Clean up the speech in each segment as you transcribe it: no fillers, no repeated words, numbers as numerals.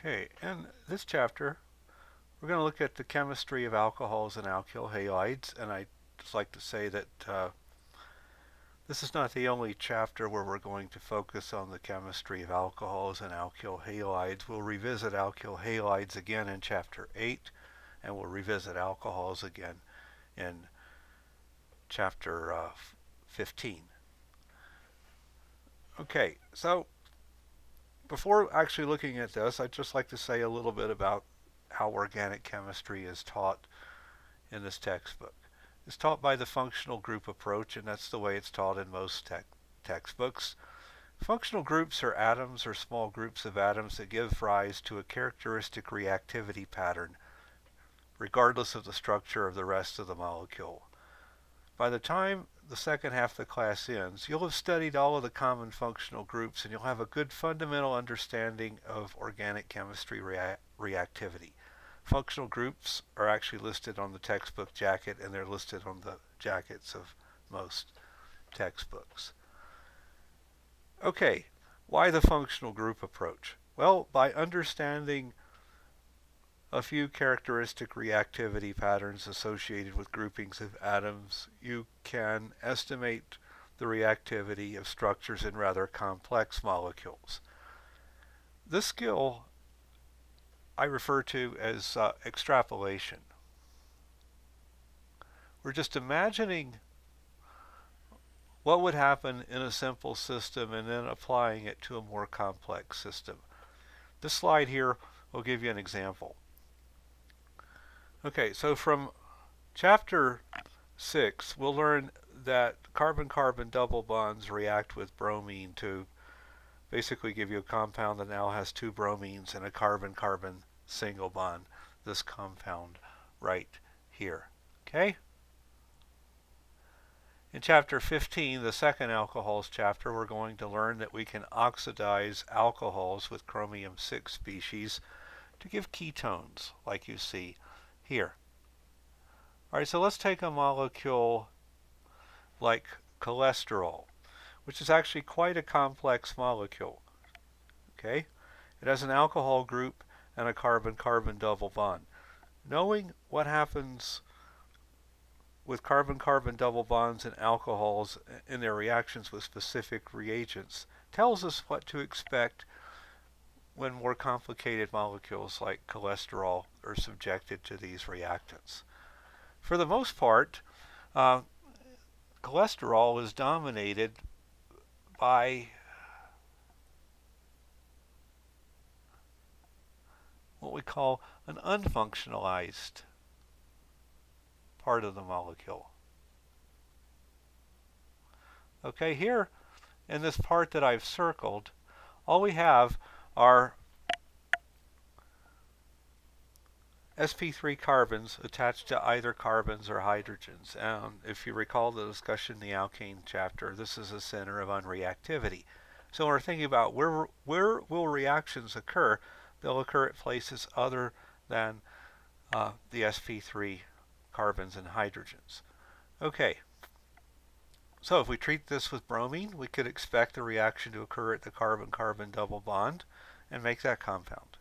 Okay, in this chapter, we're going to look at the chemistry of alcohols and alkyl halides, and I'd just like to say that this is not the only chapter where we're going to focus on the chemistry of alcohols and alkyl halides. We'll revisit alkyl halides again in chapter 8, and we'll revisit alcohols again in chapter 15. Okay, so before actually looking at this, I'd just like to say a little bit about how organic chemistry is taught in this textbook. It's taught by the functional group approach, and that's the way it's taught in most textbooks. Functional groups are atoms or small groups of atoms that give rise to a characteristic reactivity pattern, regardless of the structure of the rest of the molecule. By the time the second half of the class ends, you'll have studied all of the common functional groups, and you'll have a good fundamental understanding of organic chemistry reactivity. Functional groups are actually listed on the textbook jacket, and they're listed on the jackets of most textbooks. Okay, why the functional group approach? Well, by understanding a few characteristic reactivity patterns associated with groupings of atoms, you can estimate the reactivity of structures in rather complex molecules. This skill I refer to as extrapolation. We're just imagining what would happen in a simple system and then applying it to a more complex system. This slide here will give you an example. Okay, so from chapter 6, we'll learn that carbon-carbon double bonds react with bromine to basically give you a compound that now has two bromines and a carbon-carbon single bond, this compound right here. Okay? In chapter 15, the second alcohols chapter, we're going to learn that we can oxidize alcohols with chromium-6 species to give ketones, like you see here. Alright, so let's take a molecule like cholesterol, which is actually quite a complex molecule. Okay? It has an alcohol group and a carbon-carbon double bond. Knowing what happens with carbon-carbon double bonds and alcohols in their reactions with specific reagents tells us what to expect when more complicated molecules like cholesterol are subjected to these reactants. For the most part, cholesterol is dominated by what we call an unfunctionalized part of the molecule. Okay, here in this part that I've circled, all we have are sp3 carbons attached to either carbons or hydrogens. And if you recall the discussion in the alkane chapter, this is a center of unreactivity. So when we're thinking about where will reactions occur, they'll occur at places other than the sp3 carbons and hydrogens. Okay, so if we treat this with bromine, we could expect the reaction to occur at the carbon-carbon double bond and make that compound.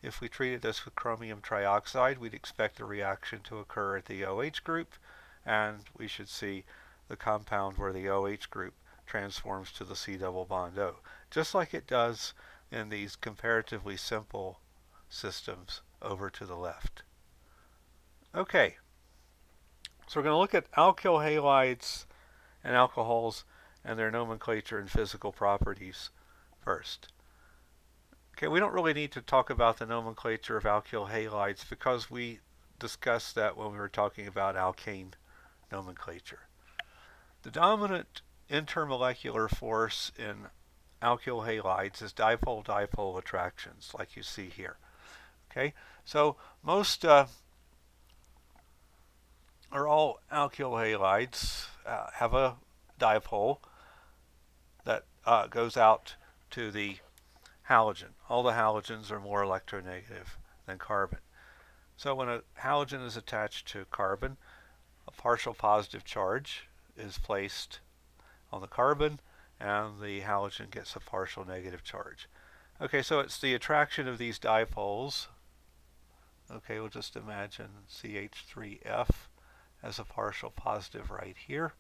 If we treated this with chromium trioxide, we'd expect the reaction to occur at the OH group, and we should see the compound where the OH group transforms to the C double bond O, just like it does in these comparatively simple systems over to the left. Okay, so we're going to look at alkyl halides and alcohols and their nomenclature and physical properties first. Okay, we don't really need to talk about the nomenclature of alkyl halides because we discussed that when we were talking about alkane nomenclature. The dominant intermolecular force in alkyl halides is dipole-dipole attractions, like you see here. Okay, so most or all alkyl halides have a dipole that goes out to the halogen. All the halogens are more electronegative than carbon. So when a halogen is attached to carbon, a partial positive charge is placed on the carbon and the halogen gets a partial negative charge. Okay, so it's the attraction of these dipoles. Okay, we'll just imagine CH3F as a partial positive right here.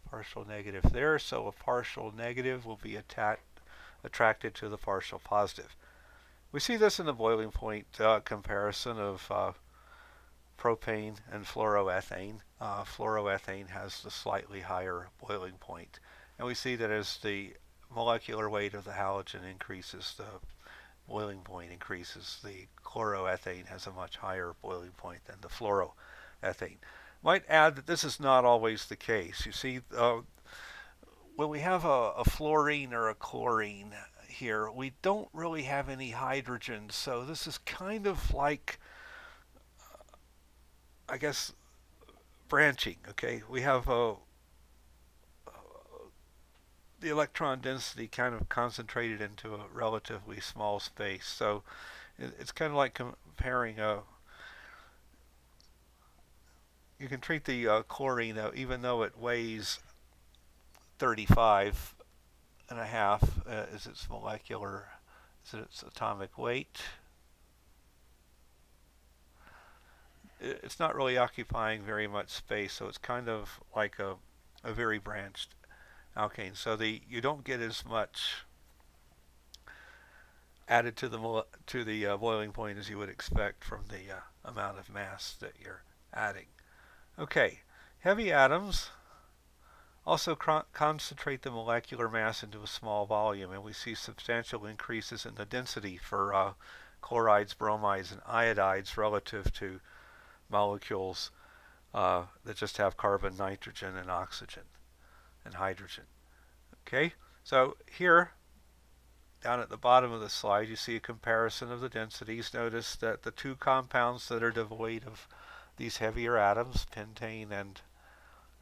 Partial negative there, so a partial negative will be attracted to the partial positive. We see this in the boiling point comparison of propane and fluoroethane. Fluoroethane has the slightly higher boiling point, and we see that as the molecular weight of the halogen increases, the boiling point increases. The chloroethane has a much higher boiling point than the fluoroethane. Might add that this is not always the case. You see, when we have a fluorine or a chlorine here, we don't really have any hydrogen, so this is kind of like, I guess, branching. Okay, we have the electron density kind of concentrated into a relatively small space, so it's kind of like comparing you can treat the chlorine, even though it weighs 35 and a half is its molecular, is its atomic weight. It's not really occupying very much space, so it's kind of like a very branched alkane. So you don't get as much added to the boiling point as you would expect from the amount of mass that you're adding. Okay, heavy atoms also concentrate the molecular mass into a small volume, and we see substantial increases in the density for chlorides, bromides, and iodides relative to molecules that just have carbon, nitrogen, and oxygen, and hydrogen. Okay, so here, down at the bottom of the slide, you see a comparison of the densities. Notice that the two compounds that are devoid of these heavier atoms, pentane and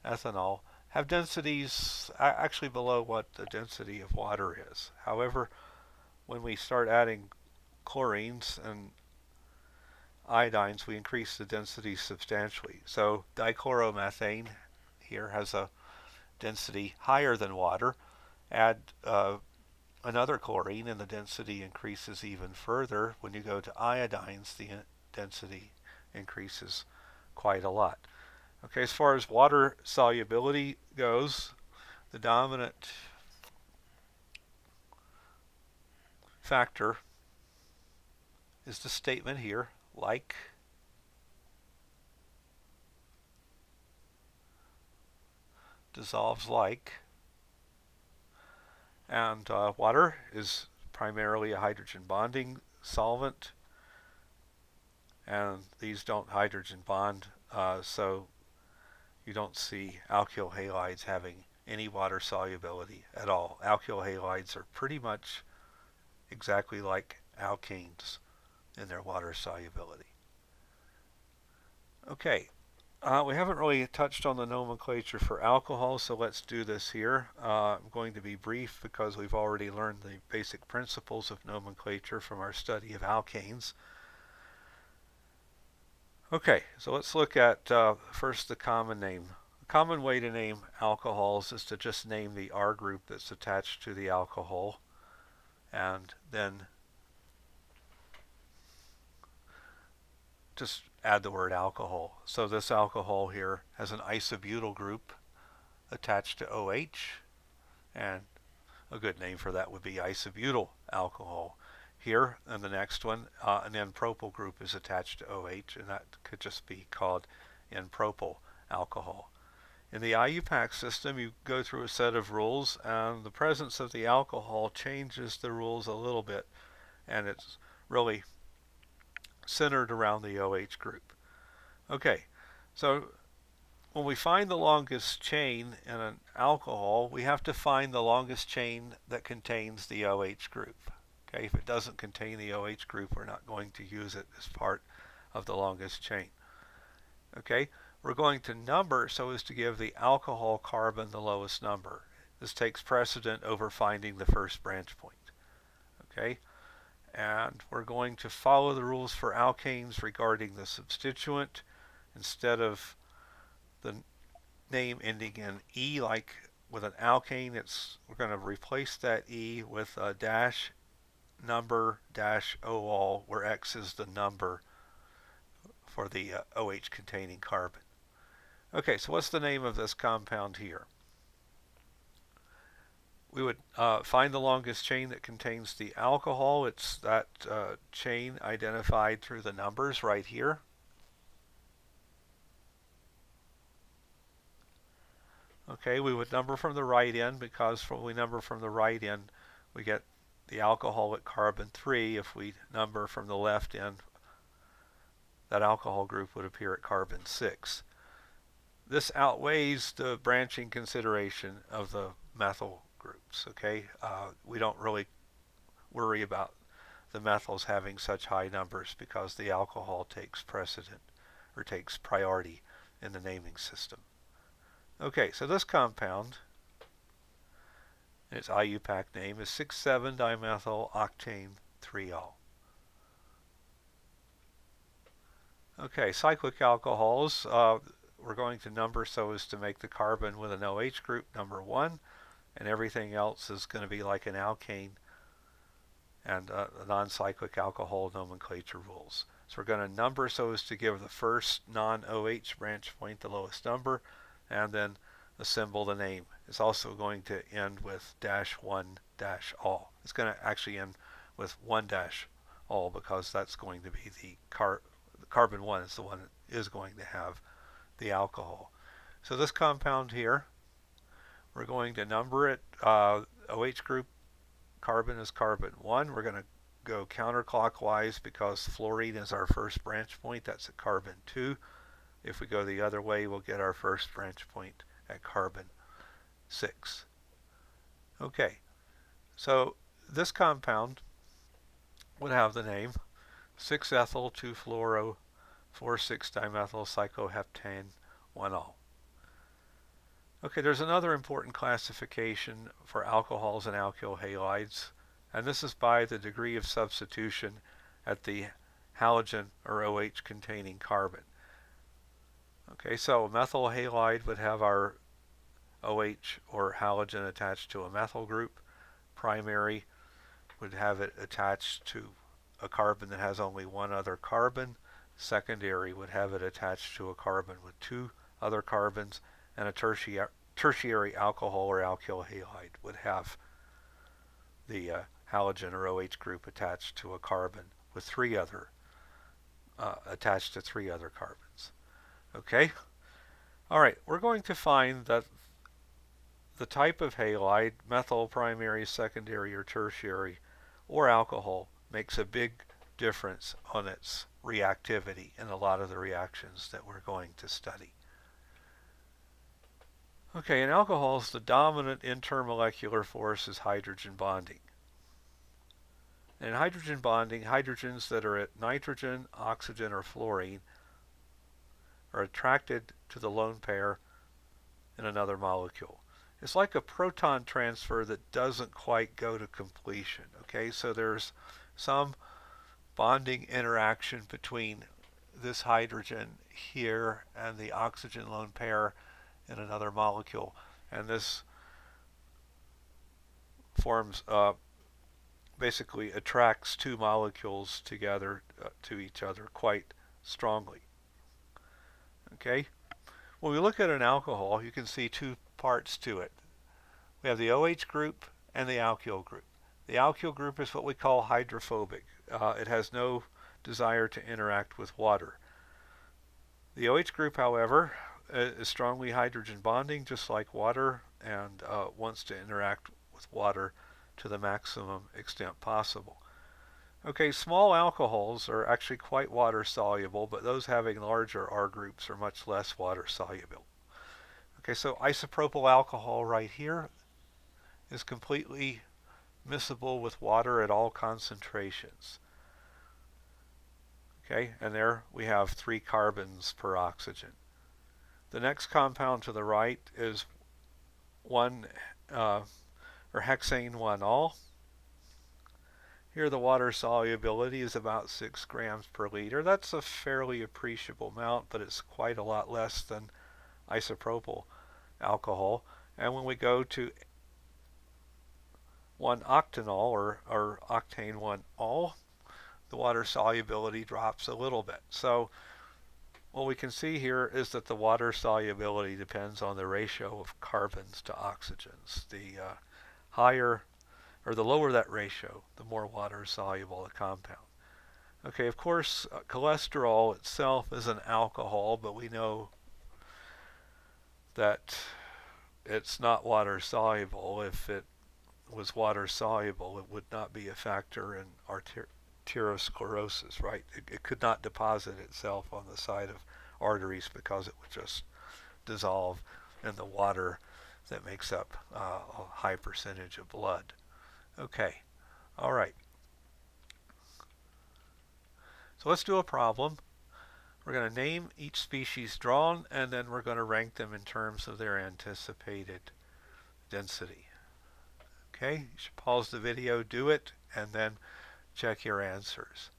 ethanol, have densities actually below what the density of water is. However, when we start adding chlorines and iodines, we increase the density substantially. So dichloromethane here has a density higher than water. Add another chlorine and the density increases even further. When you go to iodines, the density increases quite a lot. Okay, as far as water solubility goes, the dominant factor is the statement here, like dissolves like, and water is primarily a hydrogen bonding solvent, and these don't hydrogen bond, so you don't see alkyl halides having any water solubility at all. Alkyl halides are pretty much exactly like alkanes in their water solubility. Okay, we haven't really touched on the nomenclature for alcohol, so let's do this here. I'm going to be brief because we've already learned the basic principles of nomenclature from our study of alkanes. Okay, so let's look at first the common name. A common way to name alcohols is to just name the R group that's attached to the alcohol, and then just add the word alcohol. So this alcohol here has an isobutyl group attached to OH, and a good name for that would be isobutyl alcohol. Here, and the next one, an N-propyl group is attached to OH, and that could just be called N-propyl alcohol. In the IUPAC system, you go through a set of rules, and the presence of the alcohol changes the rules a little bit, and it's really centered around the OH group. Okay, so when we find the longest chain in an alcohol, we have to find the longest chain that contains the OH group. Okay, if it doesn't contain the OH group, we're not going to use it as part of the longest chain. Okay, we're going to number so as to give the alcohol carbon the lowest number. This takes precedent over finding the first branch point. Okay, and we're going to follow the rules for alkanes regarding the substituent. Instead of the name ending in E like with an alkane, we're going to replace that E with a dash number dash OL, where X is the number for the OH containing carbon. Okay, so what's the name of this compound here? We would find the longest chain that contains the alcohol. It's that chain identified through the numbers right here. Okay, we would number from the right end, because when we number from the right end, we get the alcohol at carbon 3. If we number from the left end, that alcohol group would appear at carbon 6. This outweighs the branching consideration of the methyl groups. Okay, we don't really worry about the methyls having such high numbers because the alcohol takes precedent or takes priority in the naming system. Okay, so this compound, its IUPAC name is 6,7-dimethyl octane 3-ol. Okay, cyclic alcohols, we're going to number so as to make the carbon with an OH group number 1, and everything else is going to be like an alkane and the non-cyclic alcohol nomenclature rules. So we're going to number so as to give the first non-OH branch point the lowest number, and then the symbol, the name. It's also going to end with -1-ol. It's going to actually end with 1-ol because that's going to be the carbon 1 is the one that is going to have the alcohol. So this compound here, we're going to number it. OH group carbon is carbon 1. We're going to go counterclockwise because fluorine is our first branch point. That's at carbon 2. If we go the other way, we'll get our first branch point at carbon 6. Okay, so this compound would have the name 6-ethyl 2-fluoro 4,6-dimethyl cycloheptane 1-ol. Okay, there's another important classification for alcohols and alkyl halides, and this is by the degree of substitution at the halogen or OH containing carbon. Okay, so a methyl halide would have our OH or halogen attached to a methyl group. Primary would have it attached to a carbon that has only one other carbon. Secondary would have it attached to a carbon with 2 other carbons, and a tertiary alcohol or alkyl halide would have the halogen or OH group attached to a carbon with 3 other attached to 3 other carbons. Okay? Alright, we're going to find that the type of halide, methyl, primary, secondary, or tertiary, or alcohol, makes a big difference on its reactivity in a lot of the reactions that we're going to study. Okay, in alcohols, the dominant intermolecular force is hydrogen bonding. And in hydrogen bonding, hydrogens that are at nitrogen, oxygen, or fluorine are attracted to the lone pair in another molecule. It's like a proton transfer that doesn't quite go to completion. Okay, so there's some bonding interaction between this hydrogen here and the oxygen lone pair in another molecule, and this forms basically attracts 2 molecules together to each other quite strongly. Okay, when we look at an alcohol, you can see 2 parts to it. We have the OH group and the alkyl group. The alkyl group is what we call hydrophobic. It has no desire to interact with water. The OH group, however, is strongly hydrogen bonding, just like water, and wants to interact with water to the maximum extent possible. Okay, small alcohols are actually quite water soluble, but those having larger R groups are much less water soluble. Okay, so isopropyl alcohol right here is completely miscible with water at all concentrations. Okay, and there we have 3 carbons per oxygen. The next compound to the right is hexane 1-ol. Here the water solubility is about 6 grams per liter. That's a fairly appreciable amount, but it's quite a lot less than isopropyl alcohol. And when we go to 1-octanol or octane 1-ol, the water solubility drops a little bit. So what we can see here is that the water solubility depends on the ratio of carbons to oxygens. The higher or the lower that ratio, the more water soluble the compound. Okay, of course, cholesterol itself is an alcohol, but we know that it's not water soluble. If it was water soluble, it would not be a factor in arteriosclerosis, right? It could not deposit itself on the side of arteries because it would just dissolve in the water that makes up a high percentage of blood. Okay, all right. So let's do a problem. We're going to name each species drawn, and then we're going to rank them in terms of their anticipated density. Okay, you should pause the video, do it, and then check your answers.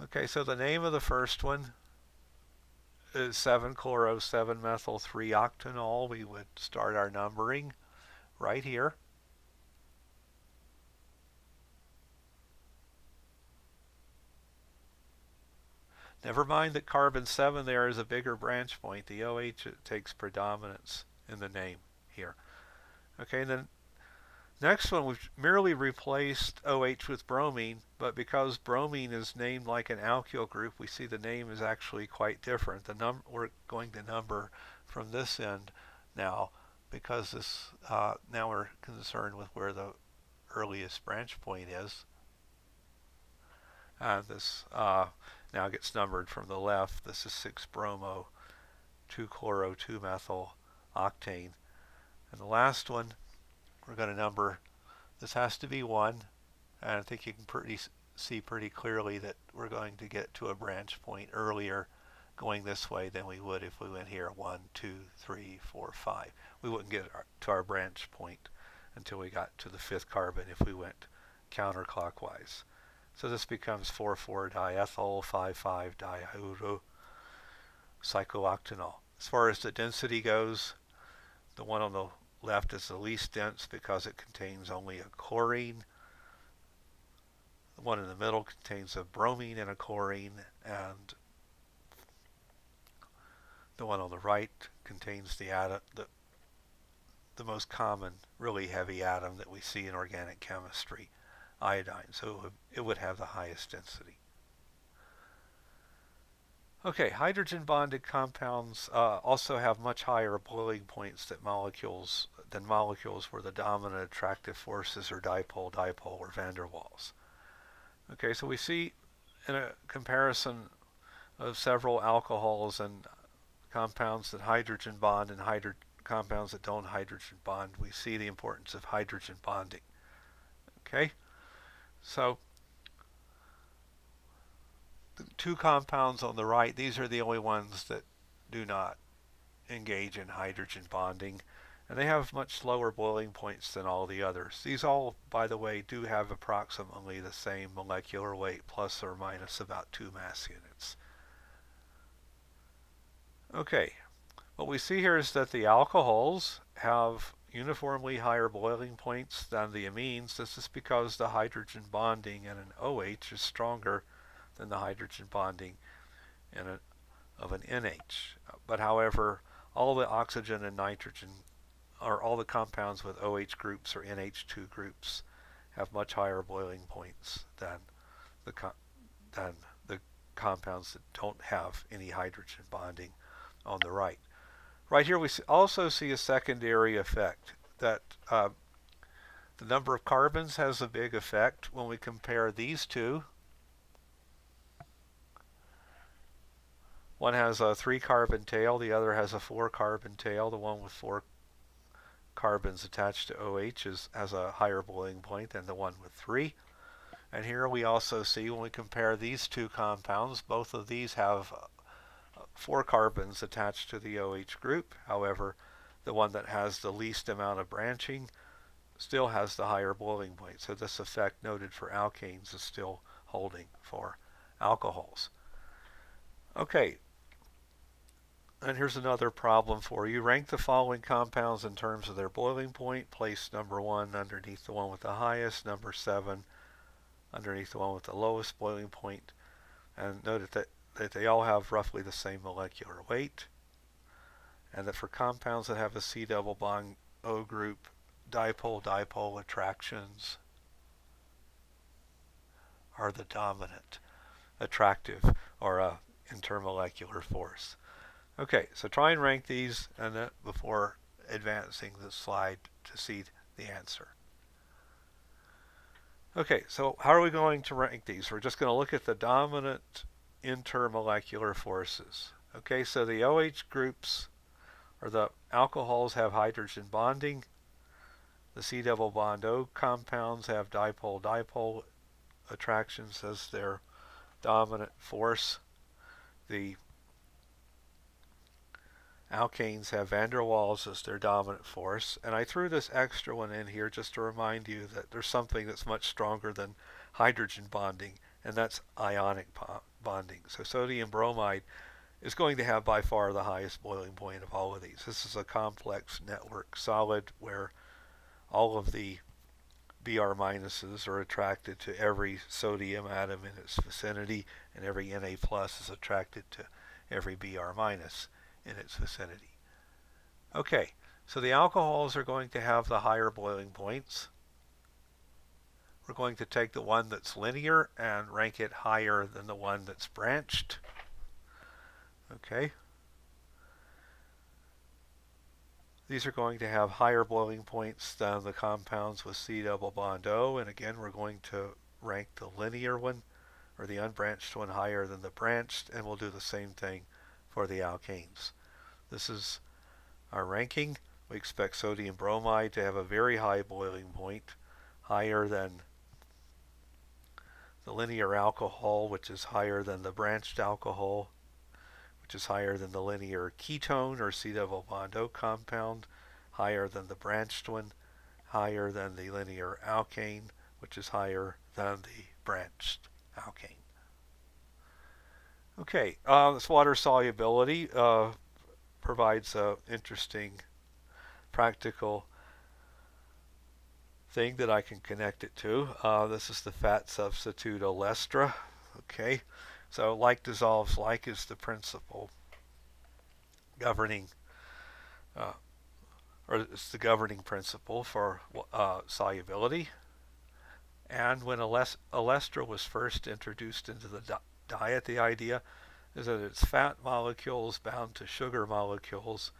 Okay, so the name of the first one is 7-chloro-7-methyl-3-octanol. We would start our numbering right here. Never mind that carbon 7 there is a bigger branch point. The OH takes predominance in the name here. Okay, and then next one, we've merely replaced OH with bromine, but because bromine is named like an alkyl group, we see the name is actually quite different. We're going to number from this end now, because this now we're concerned with where the earliest branch point is. And this now gets numbered from the left. This is 6-bromo, 2-chloro, 2-methyl octane. And the last one, we're going to number, this has to be 1. And I think you can see pretty clearly that we're going to get to a branch point earlier going this way than we would if we went here 1, 2, 3, 4, 5. We wouldn't get to our branch point until we got to the 5th carbon if we went counterclockwise. So this becomes 4,4-diethyl, 5,5-diiodcyclooctanol. As far as the density goes, the one on the left is the least dense because it contains only a chlorine. The one in the middle contains a bromine and a chlorine, and the one on the right contains the most common, really heavy atom that we see in organic chemistry, iodine, so it would have the highest density. Okay, hydrogen bonded compounds also have much higher boiling points than molecules where the dominant attractive forces are dipole-dipole or van der Waals. Okay, so we see in a comparison of several alcohols and compounds that hydrogen bond and compounds that don't hydrogen bond, we see the importance of hydrogen bonding. Okay, so the two compounds on the right, these are the only ones that do not engage in hydrogen bonding, and they have much lower boiling points than all the others. These all, by the way, do have approximately the same molecular weight, plus or minus about 2 mass units. Okay, what we see here is that the alcohols have uniformly higher boiling points than the amines. This is because the hydrogen bonding in an OH is stronger than the hydrogen bonding of an NH. But however, all the oxygen and nitrogen, or all the compounds with OH groups or NH2 groups, have much higher boiling points than the compounds that don't have any hydrogen bonding on the right. Right here we also see a secondary effect, that the number of carbons has a big effect when we compare these two. One has a 3-carbon tail, the other has a 4-carbon tail. The one with 4 carbons attached to OH has a higher boiling point than the one with 3. And here we also see, when we compare these two compounds, both of these have 4 carbons attached to the OH group. However, the one that has the least amount of branching still has the higher boiling point. So this effect noted for alkanes is still holding for alcohols. Okay, And here's another problem for you. Rank the following compounds in terms of their boiling point. Place number 1 underneath the one with the highest, number 7 underneath the one with the lowest boiling point. And note that they all have roughly the same molecular weight. And that for compounds that have a C double bond O group, dipole-dipole attractions are the dominant attractive or intermolecular force. Okay, so try and rank these and before advancing the slide to see the answer. Okay, so how are we going to rank these? We're just going to look at the dominant intermolecular forces. Okay, so the OH groups or the alcohols have hydrogen bonding. The C double bond O compounds have dipole-dipole attractions as their dominant force. The alkanes have van der Waals as their dominant force. And I threw this extra one in here just to remind you that there's something that's much stronger than hydrogen bonding, and that's ionic bonding. So sodium bromide is going to have by far the highest boiling point of all of these. This is a complex network solid where all of the Br minuses are attracted to every sodium atom in its vicinity, and every Na plus is attracted to every Br minus in its vicinity. Okay, so the alcohols are going to have the higher boiling points. We're going to take the one that's linear and rank it higher than the one that's branched. Okay. These are going to have higher boiling points than the compounds with C double bond O, and again we're going to rank the linear one or the unbranched one higher than the branched, and we'll do the same thing for the alkanes. This is our ranking. We expect sodium bromide to have a very high boiling point, higher than the linear alcohol, which is higher than the branched alcohol, which is higher than the linear ketone or C double bond O compound, higher than the branched one, higher than the linear alkane, which is higher than the branched alkane. Okay, this water solubility provides an interesting practical thing that I can connect it to. This is the fat substitute olestra. Okay, so like dissolves like is the principle governing, or it's the governing principle for solubility. And when olestra was first introduced into the diet, the idea is that it's fat molecules bound to sugar molecules,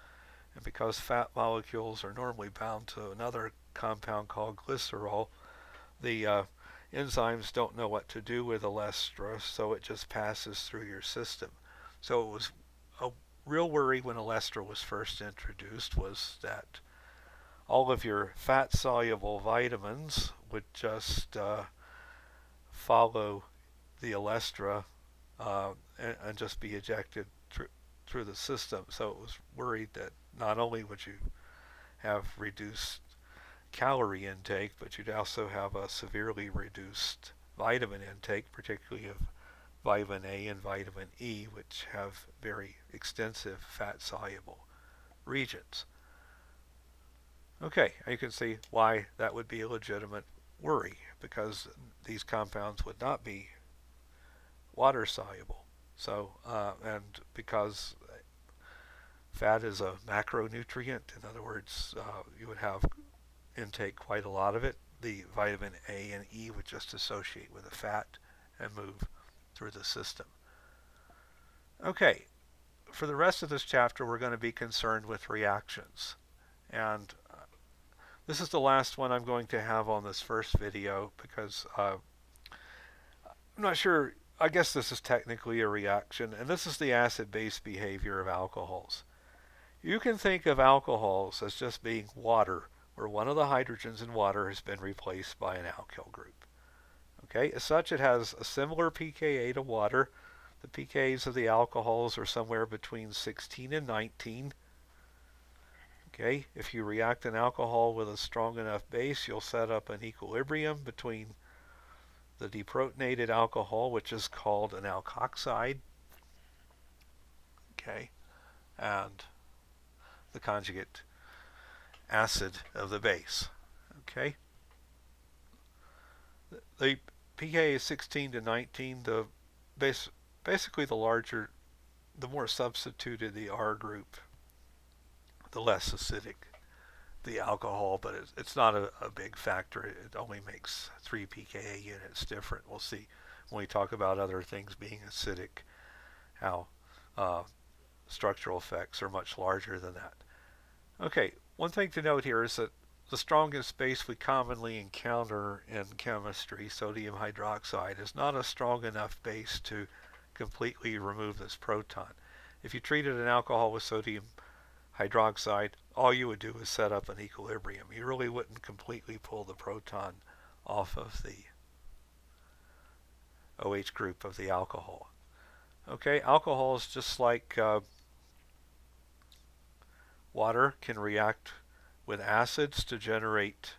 and because fat molecules are normally bound to another compound called glycerol, the enzymes don't know what to do with olestra, so it just passes through your system. So it was a real worry when olestra was first introduced was that all of your fat-soluble vitamins would just follow the olestra and just be ejected through the system. So it was worried that not only would you have reduced calorie intake, but you'd also have a severely reduced vitamin intake, particularly of vitamin A and vitamin E, which have very extensive fat-soluble regions. Okay, you can see why that would be a legitimate worry, because these compounds would not be water soluble. So, and because fat is a macronutrient, in other words, you would have intake quite a lot of it, the vitamin A and E would just associate with the fat and move through the system. Okay, for the rest of this chapter we're going to be concerned with reactions, and this is the last one I'm going to have on this first video because I'm not sure, I guess this is technically a reaction, and this is the acid-base behavior of alcohols. You can think of alcohols as just being water, where one of the hydrogens in water has been replaced by an alkyl group. Okay, as such it has a similar pKa to water. The pKa's of the alcohols are somewhere between 16 and 19. Okay, if you react an alcohol with a strong enough base, you'll set up an equilibrium between the deprotonated alcohol, which is called an alkoxide. Okay, and the conjugate acid of the base. Okay? The pK is 16 to 19. Basically, the more substituted the R group, the less acidic the alcohol, but it's not a big factor. It only makes 3 pKa units different. We'll see when we talk about other things being acidic how structural effects are much larger than that. Okay, one thing to note here is that the strongest base we commonly encounter in chemistry, sodium hydroxide, is not a strong enough base to completely remove this proton. If you treated an alcohol with sodium hydroxide, all you would do is set up an equilibrium. You really wouldn't completely pull the proton off of the OH group of the alcohol. Okay, alcohols, just like water, can react with acids to generate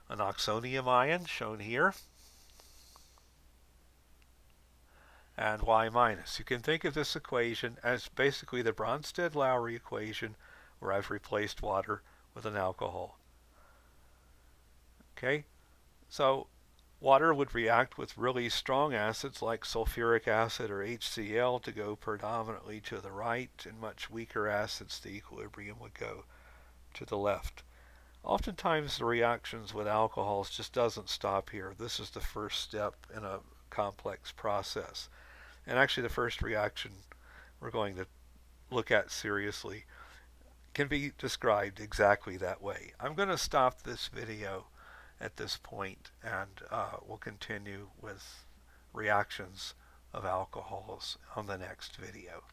an oxonium ion, shown here, and Y minus. You can think of this equation as basically the Bronsted-Lowry equation, where I've replaced water with an alcohol. Okay, so water would react with really strong acids like sulfuric acid or HCl to go predominantly to the right, and much weaker acids, the equilibrium would go to the left. Oftentimes the reactions with alcohols just doesn't stop here. This is the first step in a complex process. And actually the first reaction we're going to look at seriously can be described exactly that way. I'm going to stop this video at this point, and we'll continue with reactions of alcohols on the next video.